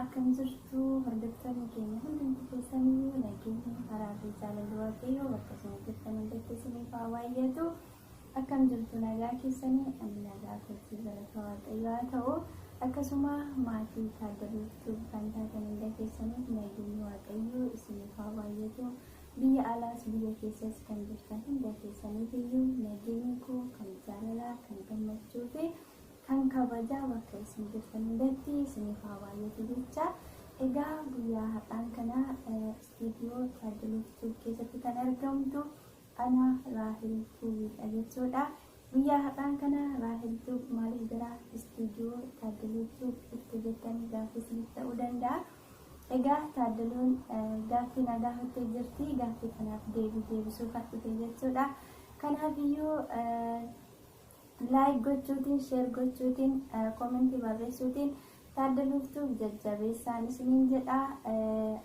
akkam jirtu hordoftoonni keenya hundumti keessaniyyuu nageenya karaa fi jaalala waaqayyoo akkasuma jirtan hundatti isiniif haa baay'atu. Akkam jirtu nagaa keessanii ani nagaa kootii galata waaqayyoo haa ta'u. Akkasuma maatii taaddaluutu kan taatan hunda keessaniif nageenyi waaqayyoo isiniif haa baay'atu. Biyya alaas biyya keessas kan jirtan hunda keessaniifiyyuu nageenyi koo kan jaalalaa kan gammachuu fi kan kabajaa bakka isin jirtan hundatti isiniif haa baay'atu jecha. Egaa guyyaa har'aan kana istiidiyoo taaddaluutu keessatti kan argamtu ana Raahel Tuubiidha jechuudha. Guyyaa har'aan kana Raahel Tuub maaliif gara istiidiyoo taaddaluutu dhufte jettanii gaaffii isiniif ta'uu danda'a. Egaa taaddaluun gaaffii na gaafattee jirti. Gaaffii kanaaf deebisuu fudhate jechuudha. Kanaafiyyuu like gochuutiin, share gochuutiin, commenti barreessuutiin taaddaluutu jajjabeessaan isiniin jedha.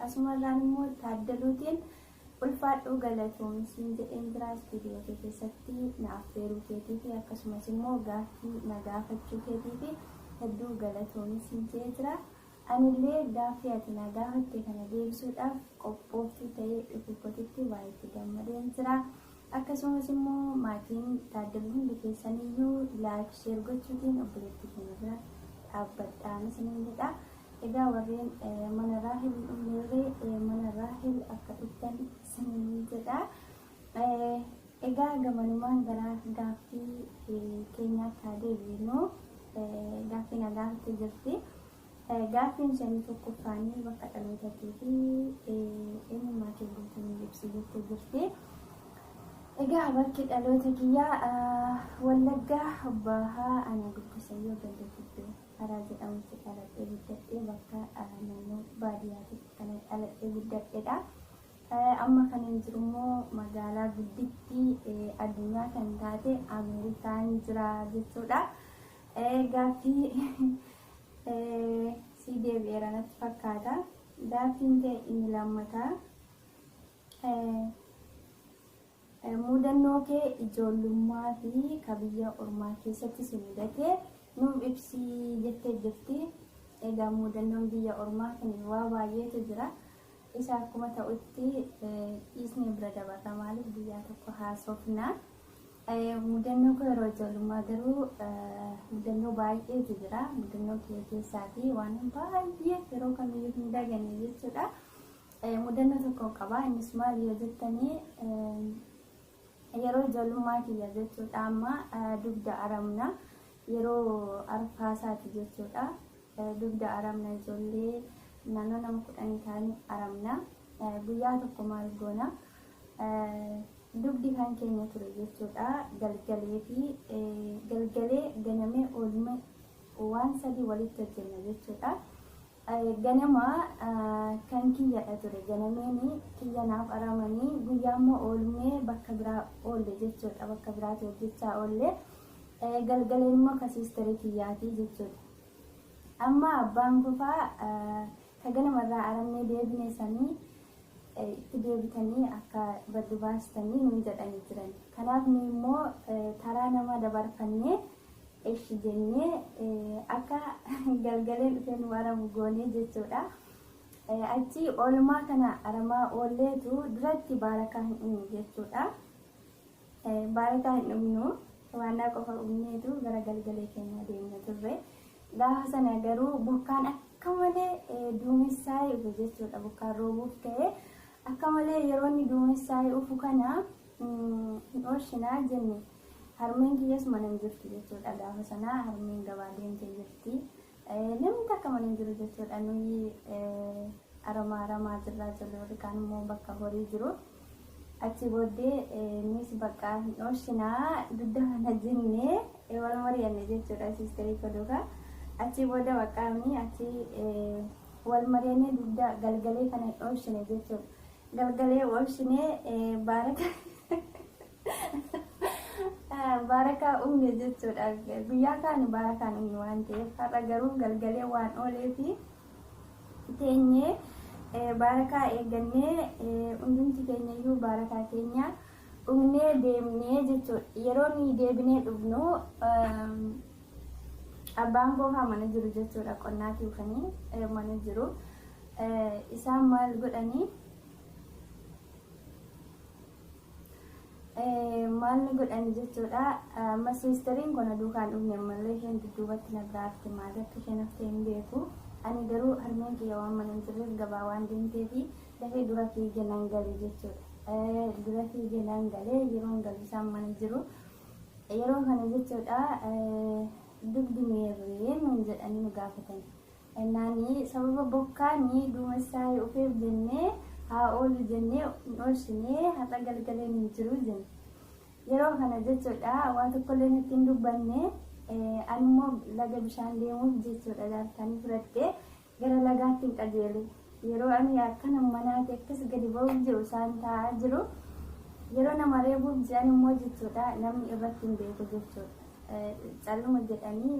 Asumarraan immoo taaddaluutiin ulfaadhuu galatoom isiniin jedheen jira. Istiidiyoo keessatti na affeeruu keetii fi akkasumas immoo gaaffii na gaafachuu keetii fi hedduu galatoom isiniin jedhee jira. Anillee gaaffii ati na gaafatte kana deebisuudhaaf qophooftuu ta'ee dhufuutti baay'ee gammadeen jira. Akkasumas immoo maatiin taaddaluu hundi keessaniyyuu like share gochuutiin obboleettii keenya bira dhaabbadhaan isiniin jedha. Egaa warreen mana Raahel dhufneerree mana Raahel akka dhuftan isiniin jedha. Egaa gamanumaan gara gaaffii keenyaatti deebinu gaaffii na gaafattee jirti. Gaaffiin ishanii tokkoffaanii bakka dhalootatii fi eenyummaa kee guutuu ibsi jettee jirti. Egaa bakki dhaloota kiyyaa Wallaggaa Bahaa ana guddisayyoo Galdatiitti karaa jedhamutti dhaladhee guddadhee bakka naannoo baadiyyaatti kan dhaladhee guddadheedha. Amma kan hin jiru immoo magaalaa guddittii addunyaa kan taate Ameerikaan jira jechuudha. Gaaffii si deebi'eera natti fakkaata. Gaaffiin ta'e inni lammataa mudannoo kee ijoollummaa fi kabiyya ormaa keessatti si mudate nuuf ibsii jettee jirti. Egaa mudannoon biyya ormaa kan waa baay'eetu jira. Isa akkuma ta'utti dhiisnee bira dabata maaliif biyyaa tokko haasofna. Mudannoo koo yeroo ijoollummaa garuu mudannoo baay'eetu jira. Mudannoo kee keessaatii waan baay'ee yeroo kamiyyuu hin daganne jechuudha. Mudannoo tokko qaba. Innis maal yoo jettanii yeroo ijoollummaa kiyya jechuudha. Amma dugda aramna yeroo arfaasaati jechuudha. Dugda aramna ijoollee naannoo nama 10 ta'anii aramna. Guyyaa tokko maal goona dugdi kan keenya ture jechuudha. Galgalee ganamee oolme waan sadii walitti hojjenna jechuudha. Ganama kan kiyyadha ture. Ganameeni kiyya naaf aramanii guyyaa immoo oolmee bakka biraa oolle jechuudha. Bakka biraatti hojjechaa oolle. Galgaleen immoo ka siisterii kiyyaati jechuudha. Amma abbaan kufaa ka ganamarraa aramnee deebine sanii itti deebitanii akka baddu baastanii nuun jedhanii jiran. Kanaaf nu immoo taraa nama dabarfannee eeshi jennee akka galgaleen dhufee nu aramu goonee jechuudha. Achi oolmaa kana aramaa oolleetu duratti baarakaa hin dhumnu jechuudha. Baarakaa hin dhumnu waannaa qofa dhumneetu gara galgalee keenya deemna turre. Gaafa sana garuu bokkaan akka malee duumessaa'ee dhufe jechuudha. Bokkaan roobuuf ta'e akka malee yeroo inni duumessaa'ee dhufu kana hin oolshinaa jenne. Harmeen kiyyas mana hin jirtu jechuudha. Gaafa sana harmeen gabaa deemtee jirti. Namni takka mana hin jiru jechuudha. Nuyi aramaa jirraa jirru yookaan immoo bakka horii jiru. Achi booddee nus bakka hin oolshinaa dugda kana jennee wal mari'anne jechuudha. Siisterii kodoka. Achi booda baqqaamni achi wal mari'annee dugda galgalee kana hin oolshine jechuudha. Galgalee oolshinee baarakaa uumne jechuudha. Guyyaa kaan baarakaan uumne waan ta'eef har'a garuu galgalee waan ooleefi teenyee baarakaa eeggannee hundumti keenya iyyuu baarakaa keenya uumnee deemnee jechuudha. Yeroo nuyi deebinee dhufnu abbaan koo haa mana jiru jechuudha qonnaatii dhufanii mana jiru isaan maal godhanii maalni godhanii jechuudha masistariin kona duukaan dhufne malee isheen dudduubatti na biraatti maal akka isheen haftee hin beeku ani garuu harmeen kiyya waan mana hin jirreef gabaa waan deemteefi dafee dura fiigee nan galee jechuudha dura fiigee nan galee yeroon galu isaan mana jiru yeroo kana jechuudha dugdi meerree nuun jedhanii nu gaafatanii naani sababa bokkaanii duumessaa dhufeef jennee haa oolu jennee oolchinee har'a galgaleen hin jiru jenne yeroo kana jechuudha waa tokkollee nutti hin dubbanne ani immoo laga bishaan deemuuf jechuudha laaltanii fudhattee gara lagaatti hin qajeele yeroo ani akkana manaati akkas gadi ba'uuf jiru isaan taa'aa jiru yeroo nama reebuuf jiran immoo jechuudha namni irratti hin beeku jechuudha calluma jedhanii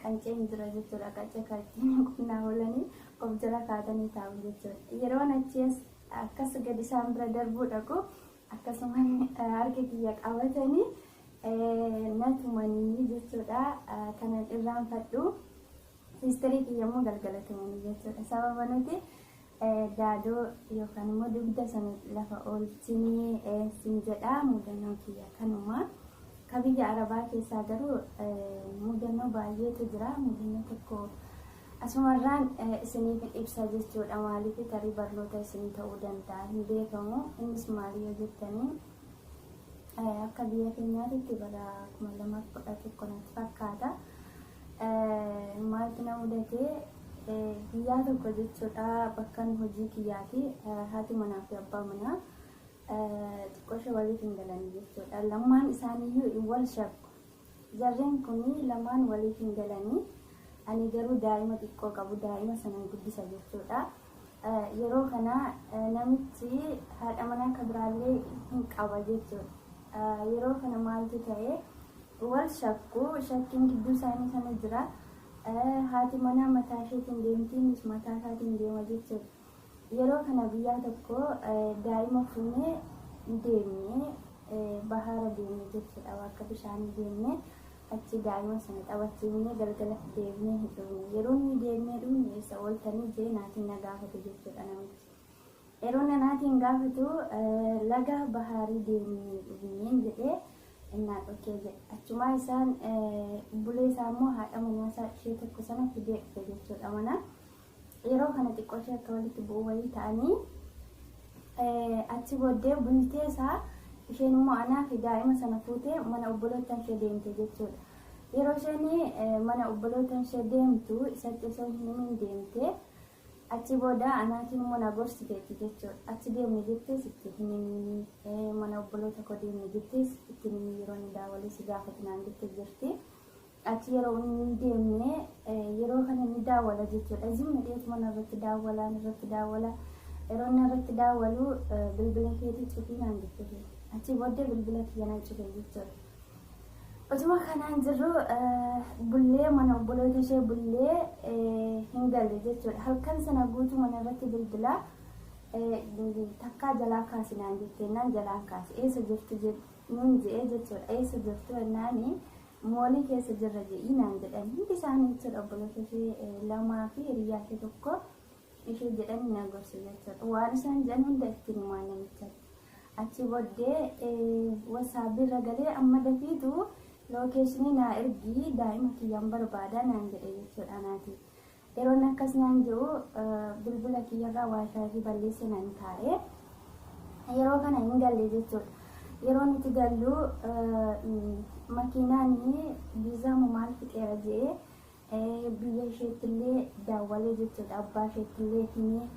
qancee hin jira jechuudha qancee kaartiin qunnaa oolanii of jala kaatanii taa'u jechuudha yeroon achiis akkas gadi isaan bira darbuu dhaqu akkasumas harka kiyya qabatanii natumanii jechuudha kanan irraanfadhu siistarii kiyya immoo galgalatumanii jechuudha sababa nuti daadoo yookaan immoo dugda sana lafa oolchinii sin jedha mudannoo kiyya kanuma kabiyya arabaa keessaa garuu mudannoo baay'eetu jira mudannoo tokko asumarraan isiniif ibsa jechuudha maaliif tarii barnoota isinii ta'uu danda'a hin beekamu innis maali yoo jettanii akka biyya keenyaatti bara 2011 natti fakkaata maaltu na mudatee biyyaa tokko jechuudha bakkan hojii kiyyaati haati manaa fi abbaa manaa xiqqoosha waliif hin galanii jechuudha lamaan isaaniiyyuu wal shakku jarreen kuni lamaan waliif hin galanii ani garuu daa'ima xiqqoo qabu daa'ima sanan guddisa jechuudha yeroo kana namichi haadha manaa akka biraallee hin qaba jechuudha yeroo kana maaltu ta'e wal shakku shakkiin gidduu isaanii sana jira haati manaa mataa isheetiin deemtiinis mataa isaatiin deema jechuudha yeroo kana biyyaa tokko daa'ima fuunee deemnee bahara deemnee jechuudha akka bishaan deemnee achi daa'ima sana taphachiifnee galgala deemnee hidhuune yeroo inni deemnee dhuunee isa ooltanii jee naatiin na gaafate jechuudha namichi yeroo naatiin gaafatu laga baharii deemnee dhufneen jedhee innaa dhokee jedhe achumaa isaan bulee isaa immoo haadha manaa ishee tokko sana fidee dhufe jechuudha mana yeroo kana xiqqooshee akka walitti bu'uu wayii ta'anii achi booddee bultee isaa isheen immoo anaa fi daa'ima sana fuutee mana obbolootaan ishee deemte jechuudha yeroo isheen mana obbolootaan ishee deemtu isatti osoo hin deemte achi booda anaatiin immoo na gorsiteetti jechuudha achi deemne jettees itti hin mana obboloota koo deemne jettees itti hin yeroo ni daawwalee si gaafatu naan jettee jirti achi yeroo inni deemne yeroo kana ni daawwala jechuudha zimma dheetuma narratti daawwala yeroo narratti daawwalu bilbila keetii cufii naan jettee achi booddee bilbila kiyya nan cufe jechuudha osuma kanaan jirru bullee mana obboloota ishee bullee hin galle jechuudha halkan sana guutuu mana irratti bilbila takkaa jalaa kaasi naan jettee naan jalaan kaasi eessa jirtu nuun je'ee jechuudha eessa jirtu ennaanii moolii keessa jirra je'ii naan jedhan hundi isaanii jechuudha obboloota ishee lamaa fi hiriyaa ishee tokko ishee jedhanii na gorsu jechuudha waan isaan jedhan hunda ittiin himaa namicha achi booddee wasaabirra galee amma dafiitu lookeeshinii naa ergii daa'ima kiyyaan barbaada naan jedhe jechuudha naati yeroon akkas naan jedhu bilbila kiyyarraa waashaatii balleesse nan taa'e yeroo kana hin galle jechuudha yeroo nuti gallu makiinaanii biizaamu maal fixeera jedhee biyya isheettillee daawwalee jechuudha abbaa isheettillee himee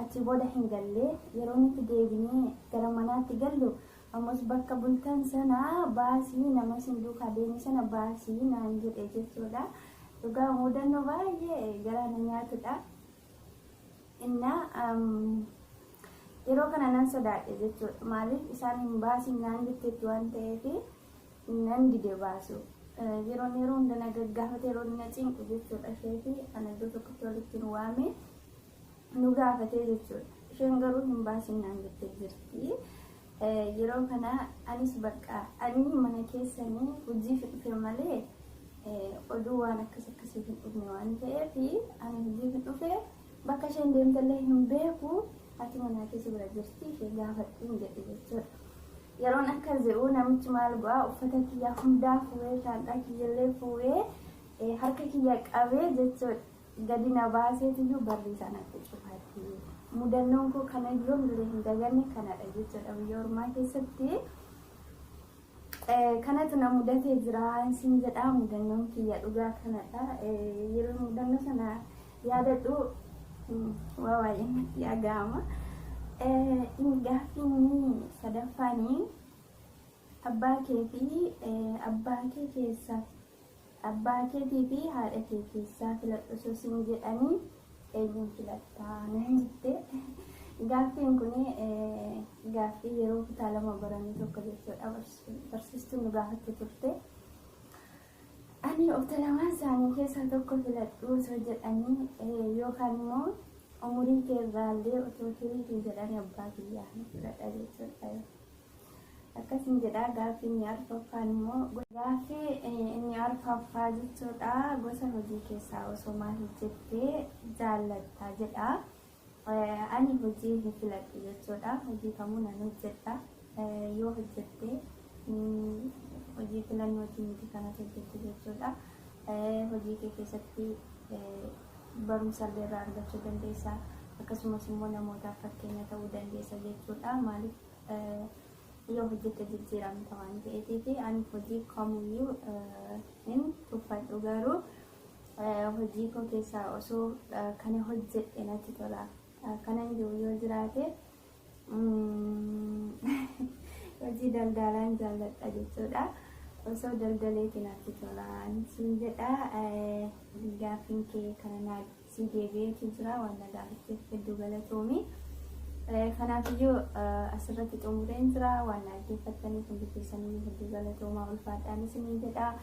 achi booda hin galle yeroo nuti deebinee gara manaatti gallu ammas bakka bultan sana baasii nama sin duukaa deeme sana baasii naan jedhe jechuudha dhugaa mudannoo baay'ee garaa na nyaatudha innaa yeroo kana nan sodaadhe jechuudha maaliif isaan hin baasiin naan jetteetti waan ta'eef nan dide baasu yeroo hunda na gaggaafate yeroo na cinqu jechuudha ishee fi ana iddoo tokkotti walitti nu waame nu gaafatee jechuudha isheen garuu hin baasiin naan jettee jirti yeroo kana anis bakka ani mana keessanii hojii dhufe malee oduu waan akkasii hin dhufne waan ta'eef ani hojii dhufee bakka isheen deemtallee hin beeku ati mana keessa bira jirti ishee gaafadhu hin jedhe jechuudha. Yeroon akka ze'uu namichi maal go'a uffata kiyyaa hundaa fuudhee shaanxaa kiyyallee fuudhee harka kiyya qabee jechuudha. Gadi na baaseetiyyuu barri isaan akka cufaatti. Mudannoon koo kana yoomillee hin daganne kanadha jechuudha. Biyya ormaa keessatti kanatu na mudatee jira isin jedhaa mudannoon kiyya dhugaa kanadha. Yeroo mudannoo sana yaadadhu waa waa'ee natti dhaga'ama. Gaaffiin sadaffaanii abbaa keetii fi haadha kee keessaa filadhu osoo siin jedhanii eenyuun filattaa naan jette. Gaaffiin kun gaaffii yeroo kutaa lama baranii tokko jechuudha. Barsiistuun nu gaafatte turte. Ani obta lamaan isaanii keessaa tokko filadhu osoo jedhanii yookaan immoo umurii keerraallee otoo hiriitiin jedhanii abbaa kiyyaa filadha jechuudha. Akkasiin jedhaa. Gaaffii inni arfaffaan immoo gaaffii inni arfaffaa jechuudha. Gosa hojii keessaa osoo maal hojjettee jaallattaa jedha. Ani hojii hin filadhu jechuudha. Hojii kamuu nan hojjedha. Yoo hojjette hojii filannootiin miti kanas hojjette jechuudha. Hojii kee keessatti barumsa illee irraa argachuu dandeessa. Akkasumas immoo namootaaf fakkeenya ta'uu dandeessa jechuudha. Maaliif yoo hojjette jijjiiramta waan ta'eef ani hojii kamiyyuu hin tuffadhu. Garuu hojii koo keessaa osoo kana hojjedhe natti tola. Kanan jiru yoo jiraate hojii daldalaan jaalladha jechuudha. Osoo daldaleeti natti tola siin jedha. Gaaffiin kee kana naaf deebi'eetu jira waan na gaafatteef hedduu galatoomi. Kanaafiyyuu asirratti xumureen jira waan na dhaggeeffattaniif hundi keessanii hedduu galatoomaa ulfaadhaan isiniin jedha.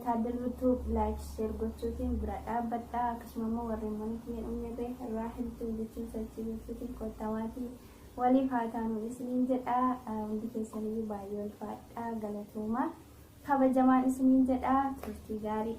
Taaddaluttuu like share gochuutiin bira dhaabbadha. Akkasuma immoo warreen mana kiyya dhumnirree irraa hedduu jechuun salchii gochuutiin qottamaatii waliif haa taanu isiniin jedha. Hundi keessanii baay'ee ulfaadha galatoomaa kabajamaan isiniin jedha. Turtii gaarii.